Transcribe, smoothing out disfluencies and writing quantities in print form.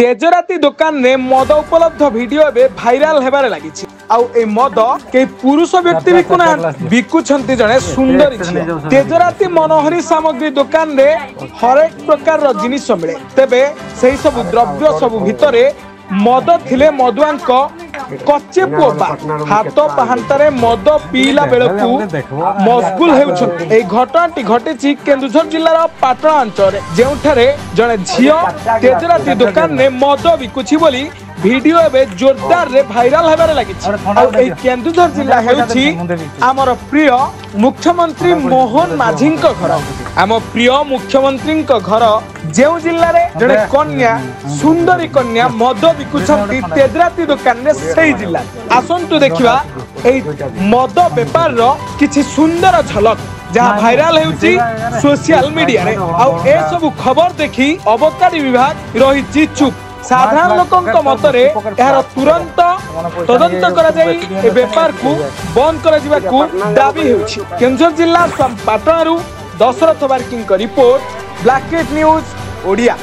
तेजराती दुकान ने मद उपलब्ध वीडियो एबे भाइराल हेबारे लागि आउ ए मद के पुरुष व्यक्ति बिकुछंती जने सुंदरी झियो। तेजराती मनोहरी सामग्री दुकान रे हरेक प्रकार रो जिनिस मिले तेबे सेही सब द्रव्य सब भितरे मद थिले मधुआंक कच्चे पुआ हाथ पाहांतारे मद पीला बेलकू मशगुल हेउछंती। ए घटनाटी घटिछि केन्दुझर जिल्लार पाटण अंचल जेउठारे जने झियो तेजराती दुकान ने मद बिकुछि बोली वीडियो एबे जोरदार रे भाइराल हेबारे लागिछि। आ ए केन्दुझर जिल्ला हेउछि हमर प्रिय मुख्यमंत्री मोहन माझींक घर। आम प्रिय मुख्यमंत्री घर जेउ जिल्ला रे जने कन्या सुंदरी कन्या मद बिकुछंती तेजराती दुकान रे सेही जिल्ला। आसंतु देखिबा ए मद व्यापार रो किछि सुंदर झलक जहाँ भाइराल हेउछि सोशल मीडिया रे। आ ए सब खबर देखि अबकारी विभाग रहिछि चुप। साधारण लोकंक मतरे यार तुरंत तदंत करा जाई ए व्यापार को बंद करा जिबा को दाबी हेउछि। केन्दुझर जिल्ला पाटणरू दशरथ बारिकींक रिपोर्ट ब्लैक न्यूज ओडिया।